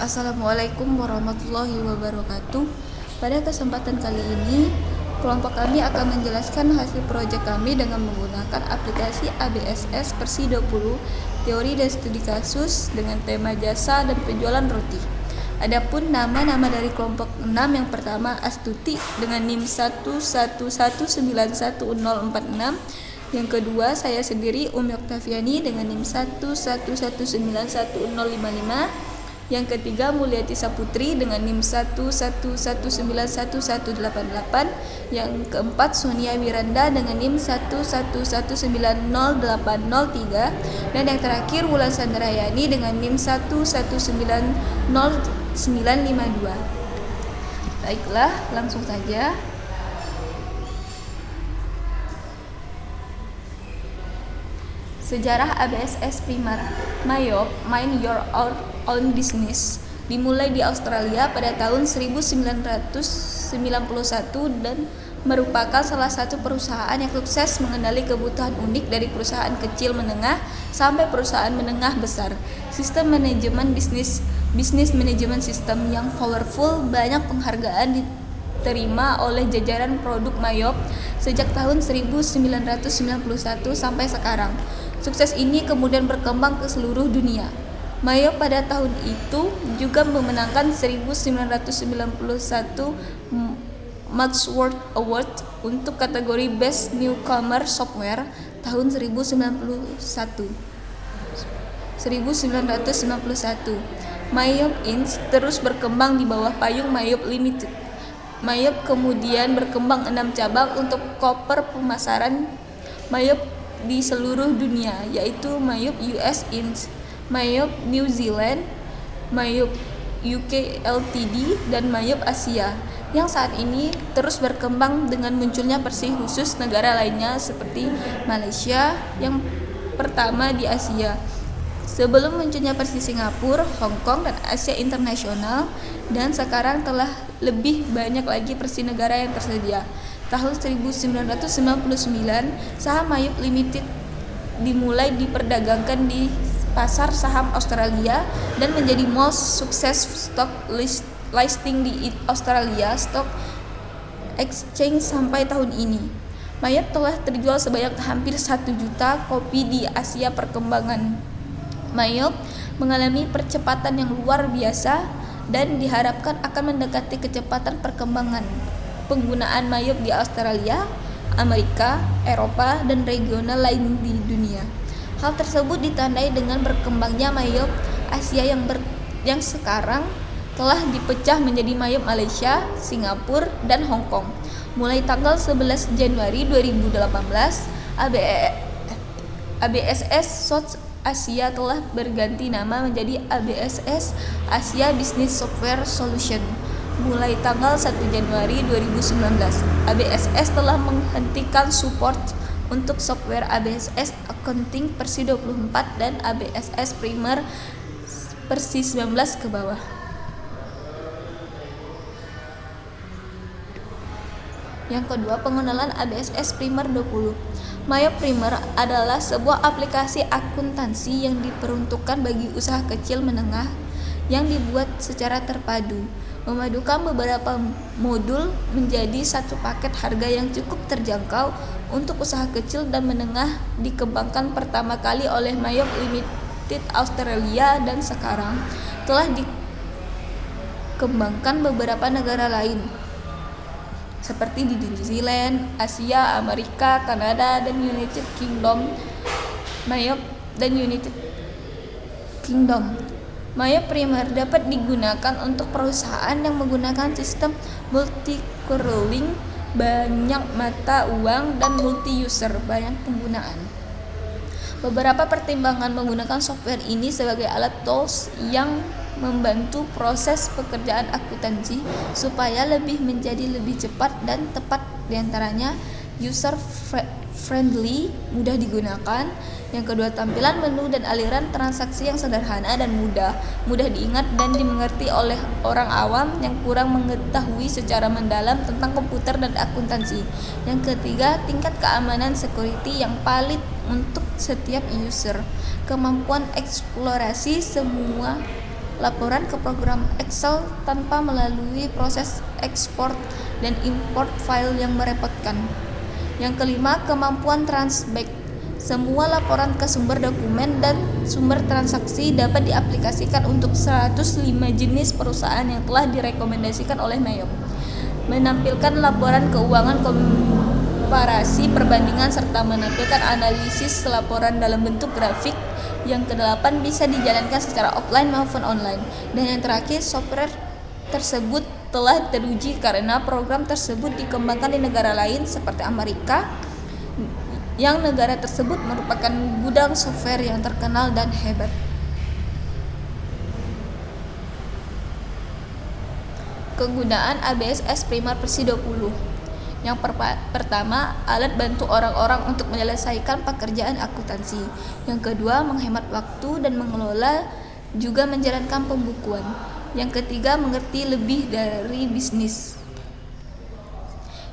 Assalamualaikum warahmatullahi wabarakatuh. Pada kesempatan kali ini, kelompok kami akan menjelaskan hasil proyek kami dengan menggunakan aplikasi ABSS versi 20, teori dan studi kasus dengan tema jasa dan penjualan roti. Adapun nama-nama dari kelompok 6 yang pertama Astuti dengan NIM 111911046. Yang kedua saya sendiri Umi Oktaviani dengan NIM 111911055. Yang ketiga Mulyati Saputri dengan NIM 111911188. Yang keempat Sonia Wiranda dengan NIM 111908003. Dan yang terakhir Wulan Sandrayani dengan NIM 1190952. Baiklah, langsung saja. Sejarah ABSS Primer. Mayop, Mind Your Own Business, dimulai di Australia pada tahun 1991 dan merupakan salah satu perusahaan yang sukses mengenali kebutuhan unik dari perusahaan kecil menengah sampai perusahaan menengah besar. Sistem manajemen bisnis manajemen sistem yang powerful, banyak penghargaan diterima oleh jajaran produk Mayop sejak tahun 1991 sampai sekarang. Sukses ini kemudian berkembang ke seluruh dunia. Mayop pada tahun itu juga memenangkan 1991 Magsworth Award untuk kategori Best Newcomer Software tahun 1991. Mayop Inc. terus berkembang di bawah payung Mayop Limited. Mayop kemudian berkembang 6 cabang untuk cover pemasaran Mayop di seluruh dunia, yaitu Mayop US Inc., Mayop New Zealand, Mayop UK Ltd, dan Mayop Asia, yang saat ini terus berkembang dengan munculnya versi khusus negara lainnya seperti Malaysia yang pertama di Asia. Sebelum munculnya versi Singapura, Hong Kong, dan Asia Internasional, dan sekarang telah lebih banyak lagi versi negara yang tersedia. Tahun 1999, saham Mayop Limited dimulai diperdagangkan di pasar saham Australia dan menjadi most sukses stock listing di Australia Stock Exchange sampai tahun ini. Mayop telah terjual sebanyak hampir 1 juta kopi di Asia perkembangan. Mayop mengalami percepatan yang luar biasa dan diharapkan akan mendekati kecepatan perkembangan penggunaan Mayop di Australia, Amerika, Eropa, dan regional lain di dunia. Hal tersebut ditandai dengan berkembangnya Mayop Asia yang sekarang telah dipecah menjadi Mayop Malaysia, Singapura, dan Hong Kong. Mulai tanggal 11 Januari 2018, ABSS South Asia telah berganti nama menjadi ABSS Asia Business Software Solution. Mulai tanggal 1 Januari 2019, ABSS telah menghentikan support untuk software ABSS Accounting versi 24 dan ABSS Primer versi 19 ke bawah. Yang kedua, pengenalan ABSS Primer 20. Mayop Primer adalah sebuah aplikasi akuntansi yang diperuntukkan bagi usaha kecil menengah yang dibuat secara terpadu, memadukan beberapa modul menjadi satu paket harga yang cukup terjangkau untuk usaha kecil dan menengah. Dikembangkan pertama kali oleh Mayop Limited Australia dan sekarang telah dikembangkan beberapa negara lain seperti di New Zealand, Asia, Amerika, Kanada, dan United Kingdom. Mayop Primer dapat digunakan untuk perusahaan yang menggunakan sistem multi-currency, banyak mata uang, dan multi-user, banyak penggunaan. Beberapa pertimbangan menggunakan software ini sebagai alat tools yang membantu proses pekerjaan akuntansi supaya menjadi lebih cepat dan tepat. Diantaranya user friendly, mudah digunakan. Yang kedua, tampilan menu dan aliran transaksi yang sederhana dan mudah diingat dan dimengerti oleh orang awam yang kurang mengetahui secara mendalam tentang komputer dan akuntansi. Yang ketiga, tingkat keamanan security yang valid untuk setiap user. Kemampuan eksplorasi semua laporan ke program Excel tanpa melalui proses ekspor dan import file yang merepotkan. Yang kelima, kemampuan transback. Semua laporan ke sumber dokumen dan sumber transaksi dapat diaplikasikan untuk 105 jenis perusahaan yang telah direkomendasikan oleh Mayop. Menampilkan laporan keuangan komparasi perbandingan serta menampilkan analisis laporan dalam bentuk grafik. Yang kedelapan, bisa dijalankan secara offline maupun online. Dan yang terakhir, software tersebut telah teruji karena program tersebut dikembangkan di negara lain seperti Amerika, yang negara tersebut merupakan gudang software yang terkenal dan hebat. Kegunaan ABSS Primer versi 20. Yang pertama, alat bantu orang-orang untuk menyelesaikan pekerjaan akuntansi. Yang kedua, menghemat waktu dan mengelola juga menjalankan pembukuan. Yang ketiga, mengerti lebih dari bisnis.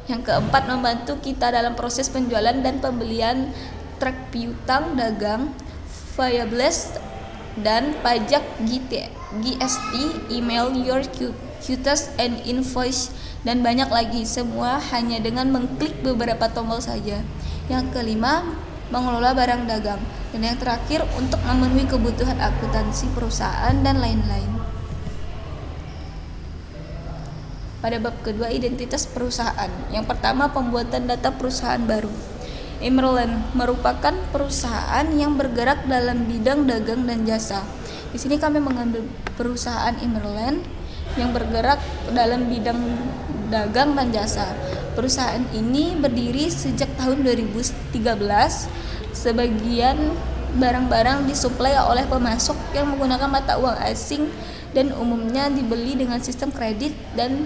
Yang keempat, membantu kita dalam proses penjualan dan pembelian truk piutang dagang, viables, dan pajak GST, email your quotas and invoice, dan banyak lagi. Semua hanya dengan mengklik beberapa tombol saja. Yang kelima, mengelola barang dagang. Dan yang terakhir, untuk memenuhi kebutuhan akuntansi perusahaan dan lain-lain. Pada bab kedua, identitas perusahaan. Yang pertama, pembuatan data perusahaan baru. Immerland merupakan perusahaan yang bergerak dalam bidang dagang dan jasa. Di sini kami mengambil perusahaan Immerland yang bergerak dalam bidang dagang dan jasa. Perusahaan ini berdiri sejak tahun 2013. Sebagian barang-barang disuplai oleh pemasok yang menggunakan mata uang asing dan umumnya dibeli dengan sistem kredit dan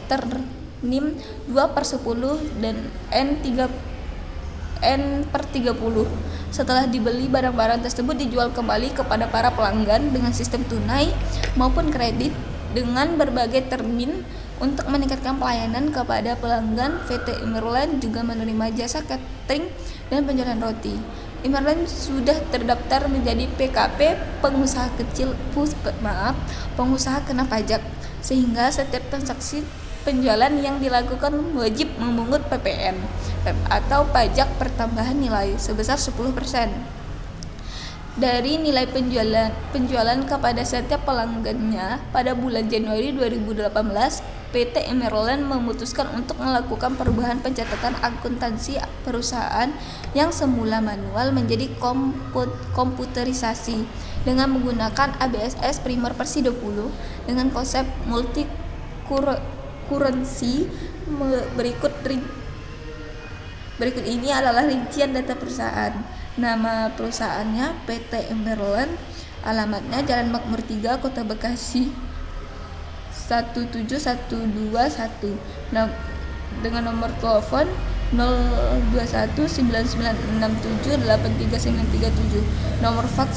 ternim 2/10 dan N/30. Setelah dibeli, barang-barang tersebut dijual kembali kepada para pelanggan dengan sistem tunai maupun kredit dengan berbagai termin. Untuk meningkatkan pelayanan kepada pelanggan, PT Immerland juga menerima jasa catering dan penjualan roti. Immerland sudah terdaftar menjadi PKP, pengusaha kena pajak, sehingga setiap transaksi penjualan yang dilakukan wajib memungut PPN atau pajak pertambahan nilai sebesar 10% dari nilai penjualan kepada setiap pelanggannya. Pada bulan Januari 2018, PT Immerland memutuskan untuk melakukan perubahan pencatatan akuntansi perusahaan yang semula manual menjadi komputerisasi dengan menggunakan ABSS Primer versi 20 dengan konsep multi currency. Berikut ini adalah rincian data perusahaan. Nama perusahaannya PT Immerland, alamatnya Jalan Makmur 3, Kota Bekasi 17121, dengan nomor telepon 021996783937, nomor fax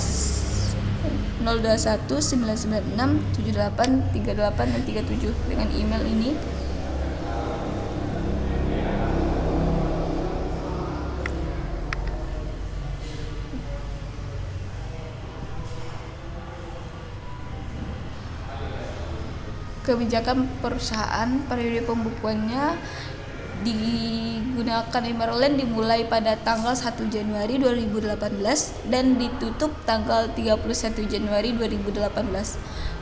021996783837, dengan email ini. Kebijakan perusahaan, periode pembukuannya digunakan Immerland dimulai pada tanggal 1 Januari 2018 dan ditutup tanggal 31 Januari 2018.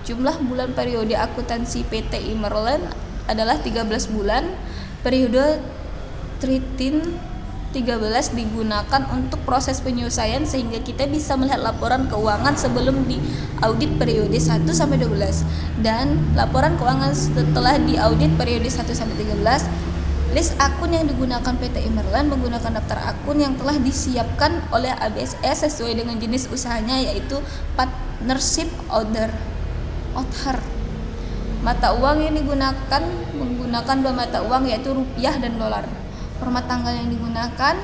Jumlah bulan periode akuntansi PT Immerland adalah 13 bulan. Periode 13 digunakan untuk proses penyelesaian sehingga kita bisa melihat laporan keuangan sebelum di audit periode 1 sampai 12 dan laporan keuangan setelah di audit periode 1 sampai 13. List akun yang digunakan PT Immerland menggunakan daftar akun yang telah disiapkan oleh ABSS sesuai dengan jenis usahanya, yaitu partnership author. Mata uang yang digunakan menggunakan dua mata uang, yaitu rupiah dan dolar. Format tanggal yang digunakan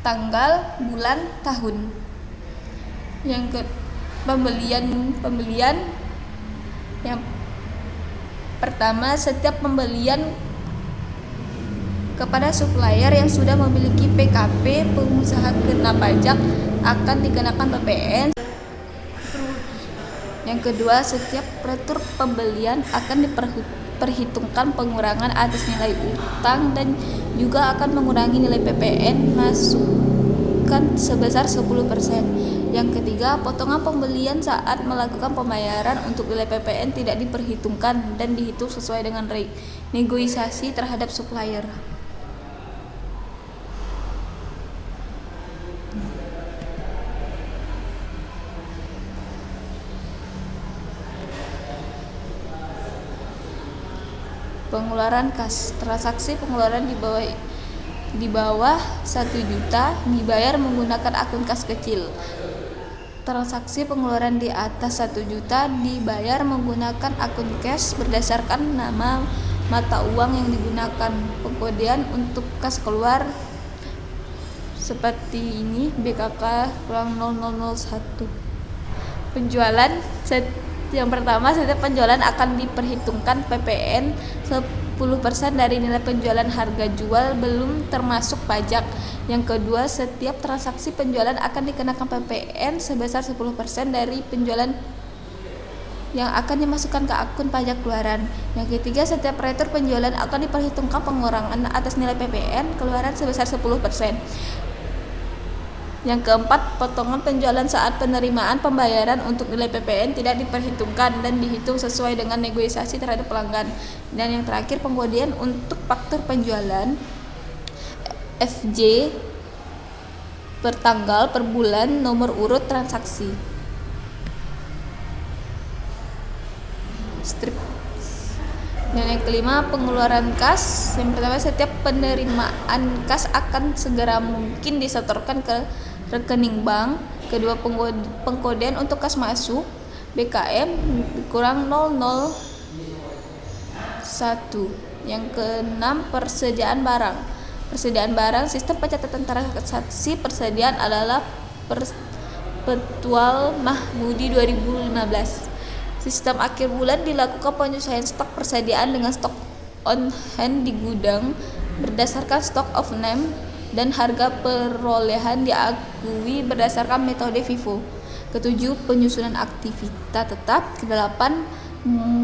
tanggal, bulan, tahun. Yang ke pembelian yang pertama, setiap pembelian kepada supplier yang sudah memiliki PKP pengusaha kena pajak akan dikenakan PPN. Yang kedua, setiap retur pembelian akan diperhitungkan pengurangan atas nilai utang dan juga akan mengurangi nilai PPN masukan sebesar 10%. Yang ketiga, potongan pembelian saat melakukan pembayaran untuk nilai PPN tidak diperhitungkan dan dihitung sesuai dengan negosiasi terhadap supplier. Pengeluaran kas. Transaksi pengeluaran di bawah 1 juta dibayar menggunakan akun kas kecil. Transaksi pengeluaran di atas 1 juta dibayar menggunakan akun cash berdasarkan nama mata uang yang digunakan. Pengkodean untuk kas keluar seperti ini, BKK-0001. Penjualan yang pertama, setiap penjualan akan diperhitungkan PPN 10% dari nilai penjualan harga jual belum termasuk pajak. Yang kedua, setiap transaksi penjualan akan dikenakan PPN sebesar 10% dari penjualan yang akan dimasukkan ke akun pajak keluaran. Yang ketiga, setiap retur penjualan akan diperhitungkan pengurangan atas nilai PPN keluaran sebesar 10%. Yang keempat, potongan penjualan saat penerimaan pembayaran untuk nilai PPN tidak diperhitungkan dan dihitung sesuai dengan negosiasi terhadap pelanggan. Dan yang terakhir, pengkodean untuk faktur penjualan FJ per tanggal, per bulan, nomor urut transaksi. Strip. Dan yang kelima, pengeluaran kas. Yang pertama, setiap penerimaan kas akan segera mungkin disetorkan ke rekening bank. Kedua, pengkodean untuk kas masuk BKM kurang 001. Yang keenam, persediaan barang. Persediaan barang, sistem pencatatan transaksi persediaan adalah Perpetual Mahmudi 2015. Sistem akhir bulan dilakukan penyesuaian stok persediaan dengan stok on hand di gudang berdasarkan stock of name dan harga perolehan diakui berdasarkan metode FIFO. Ketujuh, penyusunan aktivitas tetap. Kedelapan,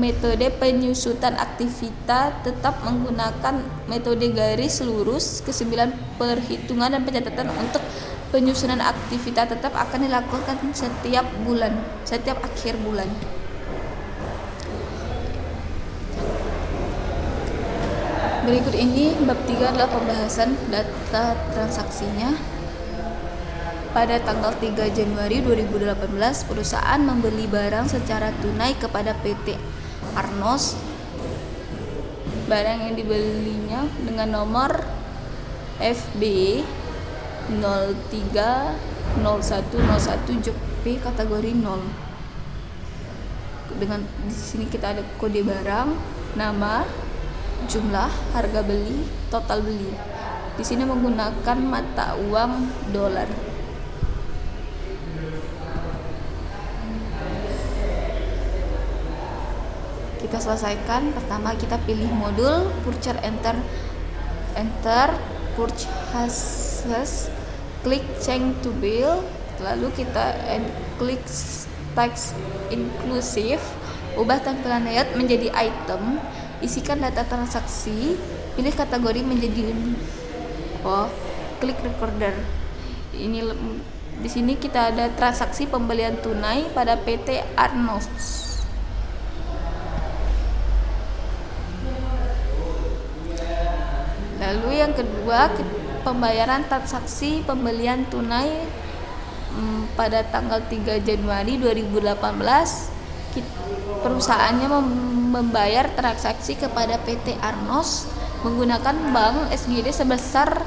metode penyusutan aktivitas tetap menggunakan metode garis lurus. Kesembilan, perhitungan dan pencatatan untuk penyusunan aktivitas tetap akan dilakukan setiap akhir bulan. Berikut ini bab 3 adalah pembahasan data transaksinya. Pada tanggal 3 Januari 2018, perusahaan membeli barang secara tunai kepada PT Arnos. Barang yang dibelinya dengan nomor FB 030101 JP kategori 0. Dengan di sini kita ada kode barang, nama, jumlah, harga beli, total beli. Di sini menggunakan mata uang dolar. Kita selesaikan. Pertama, kita pilih modul purchase, enter purchases, klik change to bill, lalu kita klik text inclusive, ubah tampilan layout menjadi item. Isikan data transaksi, pilih kategori menjadi klik recorder. Ini di sini kita ada transaksi pembelian tunai pada PT Arnos. Lalu yang kedua, pembayaran transaksi pembelian tunai pada tanggal 3 Januari 2018. Perusahaannya membayar transaksi kepada PT Arnos menggunakan bank SGD sebesar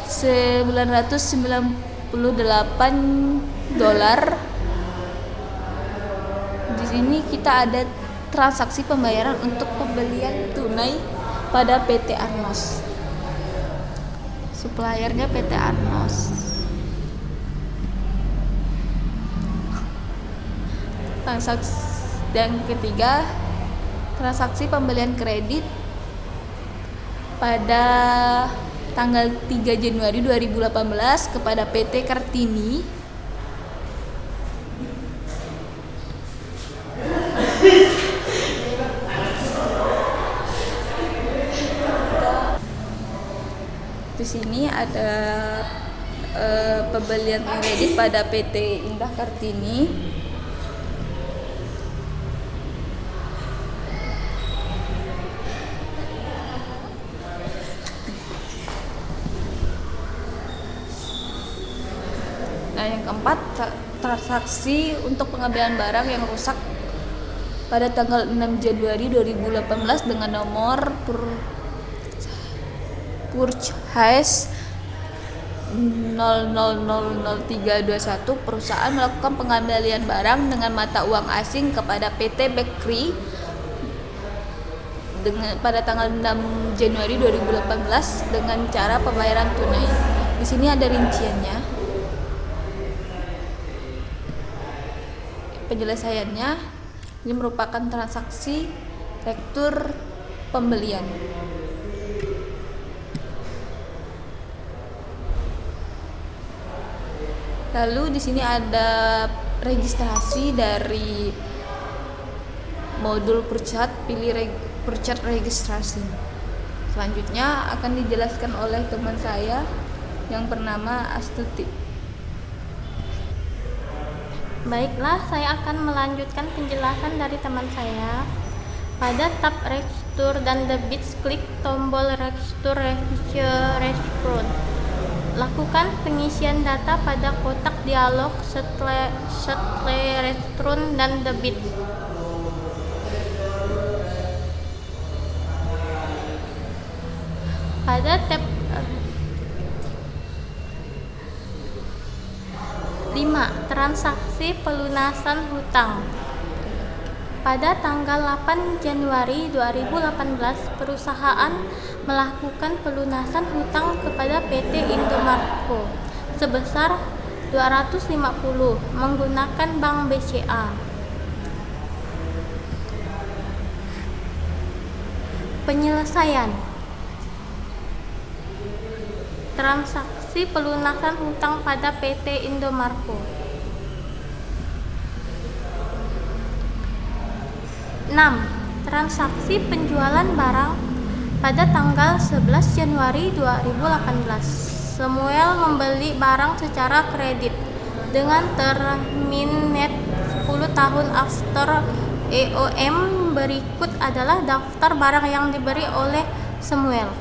$998. Di sini kita ada transaksi pembayaran untuk pembelian tunai pada PT Arnos. Suppliernya PT Arnos. Transaksi yang ketiga, transaksi pembelian kredit pada tanggal 3 Januari 2018 kepada PT Kartini. pembelian kredit pada PT Indah Kartini. Nah, yang keempat, transaksi untuk pengambilan barang yang rusak pada tanggal 6 Januari 2018 dengan nomor purchase 000321. Perusahaan melakukan pengembalian barang dengan mata uang asing kepada PT Bakery pada tanggal 6 Januari 2018 dengan cara pembayaran tunai. Di sini ada rinciannya. Penyelesaiannya, ini merupakan transaksi rektur pembelian. Lalu di sini ada registrasi dari modul purchase, pilih purchase registrasi. Selanjutnya akan dijelaskan oleh teman saya yang bernama Astuti. Baiklah, saya akan melanjutkan penjelasan dari teman saya. Pada tab Register dan Debit, klik tombol Register Register. Lakukan pengisian data pada kotak dialog setelah Register dan Debit. Pada tab 5. Transaksi pelunasan hutang. Pada tanggal 8 Januari 2018, perusahaan melakukan pelunasan hutang kepada PT Indomarko sebesar 250 menggunakan Bank BCA. Penyelesaian transaksi pelunasan hutang pada PT Indomarko. 6. Transaksi penjualan barang pada tanggal 11 Januari 2018. Samuel membeli barang secara kredit dengan termin net 10 tahun after EOM. Berikut adalah daftar barang yang diberi oleh Samuel.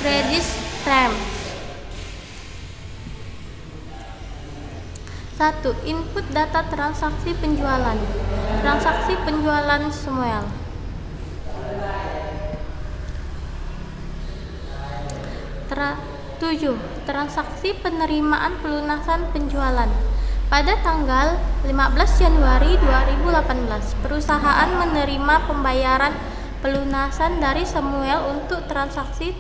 Credit stamp. 1. Input data transaksi penjualan. Transaksi penjualan Samuel. 7. Transaksi penerimaan pelunasan penjualan. Pada tanggal 15 Januari 2018, perusahaan menerima pembayaran pelunasan dari Samuel untuk transaksi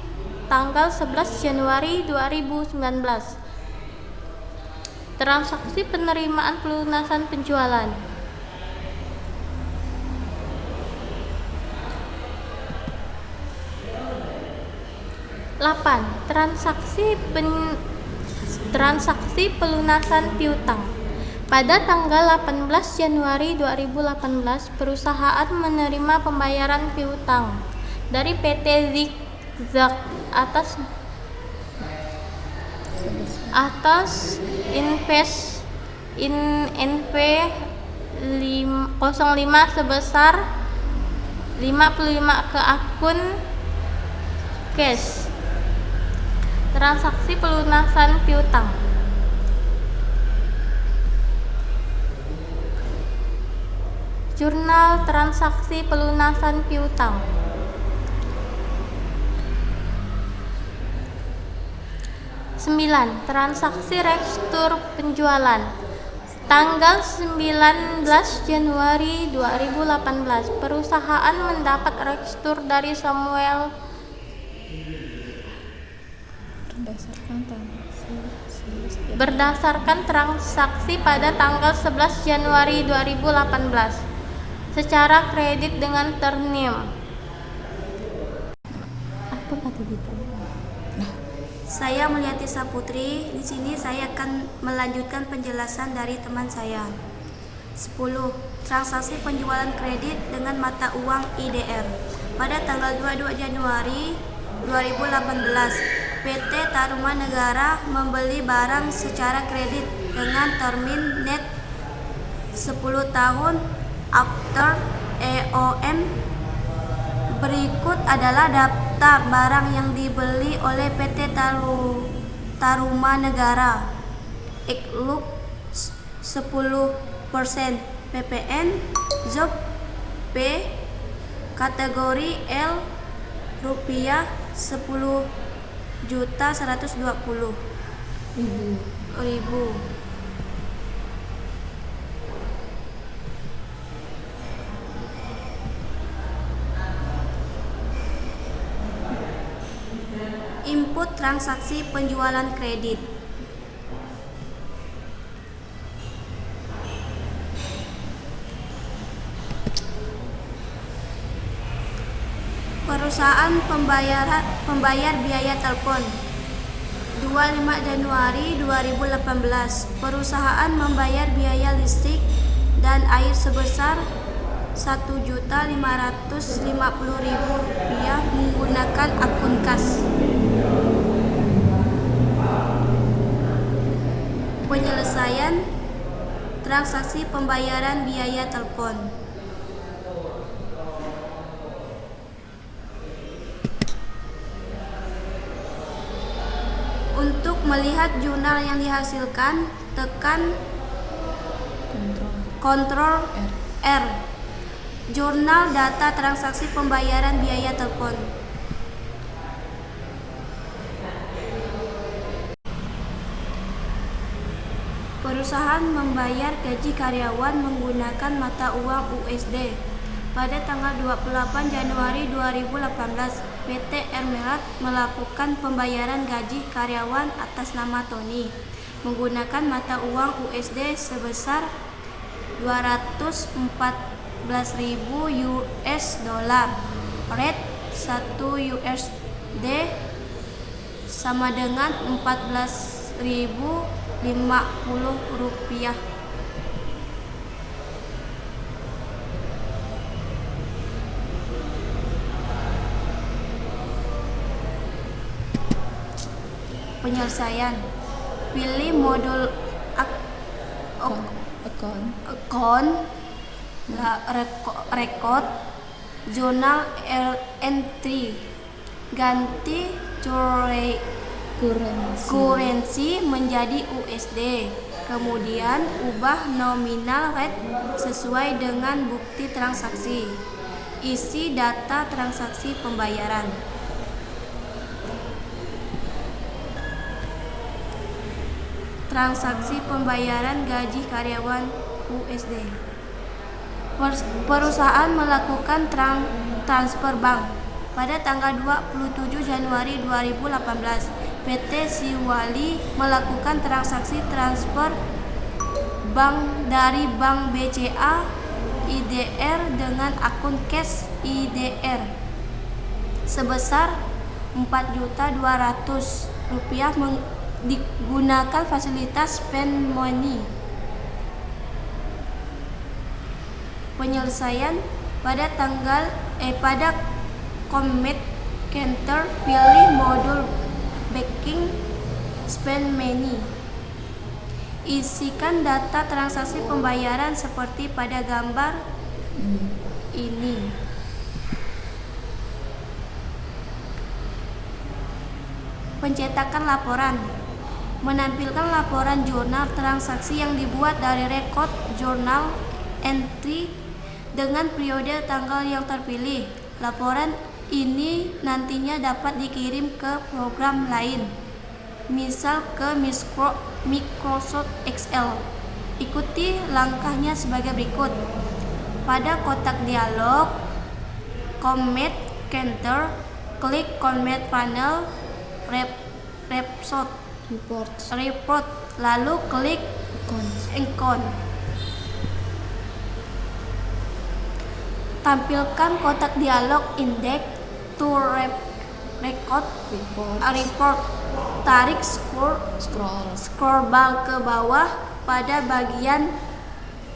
tanggal 11 Januari 2019. Transaksi penerimaan pelunasan penjualan. 8. Transaksi pelunasan piutang. Pada tanggal 18 Januari 2018, perusahaan menerima pembayaran piutang dari PT Zigzag atas invest in NP 05 sebesar 55 ke akun cash. Transaksi pelunasan piutang. Jurnal transaksi pelunasan piutang. 9. Transaksi register penjualan. Tanggal 19 Januari 2018, perusahaan mendapat register dari Samuel berdasarkan transaksi pada tanggal 11 Januari 2018 secara kredit dengan ternim. Apa kata kita? Saya Mulyati Saputri. Di sini saya akan melanjutkan penjelasan dari teman saya. 10. transaksi penjualan kredit dengan mata uang IDR. Pada tanggal 22 Januari 2018, PT Taruman Negara membeli barang secara kredit dengan termin net 10 tahun after EOM. Berikut adalah daftar barang yang dibeli oleh PT Taruman Negara. Outlook 10% PPN, Job P, kategori L, rupiah 10.120.000. Input transaksi penjualan kredit. Perusahaan pembayar biaya telepon. 25 Januari 2018, perusahaan membayar biaya listrik dan air sebesar Rp1.550.000 menggunakan akun kas. Penyelesaian transaksi pembayaran biaya telepon. Untuk melihat jurnal yang dihasilkan, tekan Ctrl R. Jurnal data transaksi pembayaran biaya telepon. Perusahaan membayar gaji karyawan menggunakan mata uang USD. Pada tanggal 28 Januari 2018, PT Ermelat melakukan pembayaran gaji karyawan atas nama Tony menggunakan mata uang USD sebesar 214.000 US dollar. Rate 1 USD sama dengan 14.050 rupiah. Penyelesaian. Pilih modul account record journal entry. Ganti currency menjadi USD. Kemudian ubah nominal rate sesuai dengan bukti transaksi. Isi data transaksi pembayaran. Transaksi pembayaran gaji karyawan USD. Perusahaan melakukan transfer bank. Pada tanggal 27 Januari 2018, PT Siwali melakukan transaksi transfer bank dari Bank BCA IDR dengan akun cash IDR sebesar Rp4.200.000 digunakan fasilitas Spend Money. Penyelesaian. Pada Commit Counter, pilih modul Backing Spend Money. Isikan data transaksi pembayaran seperti pada gambar ini. Pencetakan laporan. Menampilkan laporan jurnal transaksi yang dibuat dari rekod jurnal entry dengan periode tanggal yang terpilih. Laporan ini nantinya dapat dikirim ke program lain, misal ke Microsoft Excel. Ikuti langkahnya sebagai berikut. Pada kotak dialog Commit Counter, klik Commit Panel Report, lalu klik Icon. Tampilkan kotak dialog Index to Record Report. Tarik scroll bar ke bawah pada bagian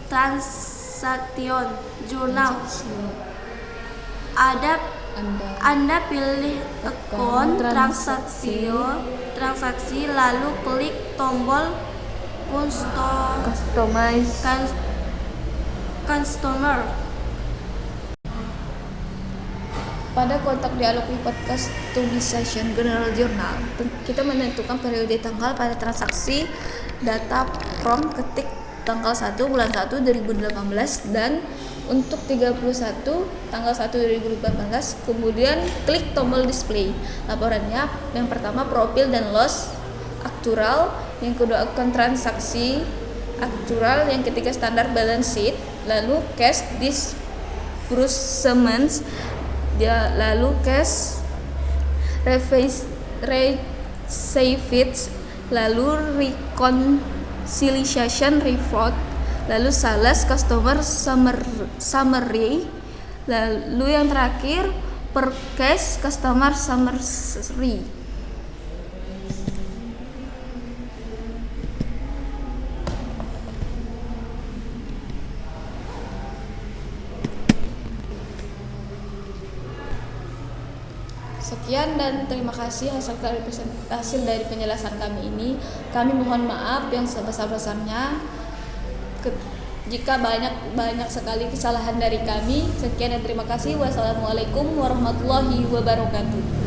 Transaction transaction jurnal. Anda pilih akun transaksi lalu klik tombol customer. Pada kotak dialog report customization general journal, kita menentukan periode tanggal pada transaksi data prompt ketik tanggal 1 bulan 1 2018 dan untuk 31 tanggal 1 2018, kemudian klik tombol display. Laporannya yang pertama profil dan loss aktual, yang kedua akun transaksi aktual, yang ketiga standar balance sheet, lalu cash disbursements, lalu cash receipts, lalu reconciliation report, lalu sales customer summary, lalu yang terakhir purchase customer summary. Sekian dan terima kasih hasil dari penjelasan kami ini. Kami mohon maaf yang sebesar-besarnya jika banyak sekali kesalahan dari kami. Sekian dan terima kasih. Wassalamualaikum warahmatullahi wabarakatuh.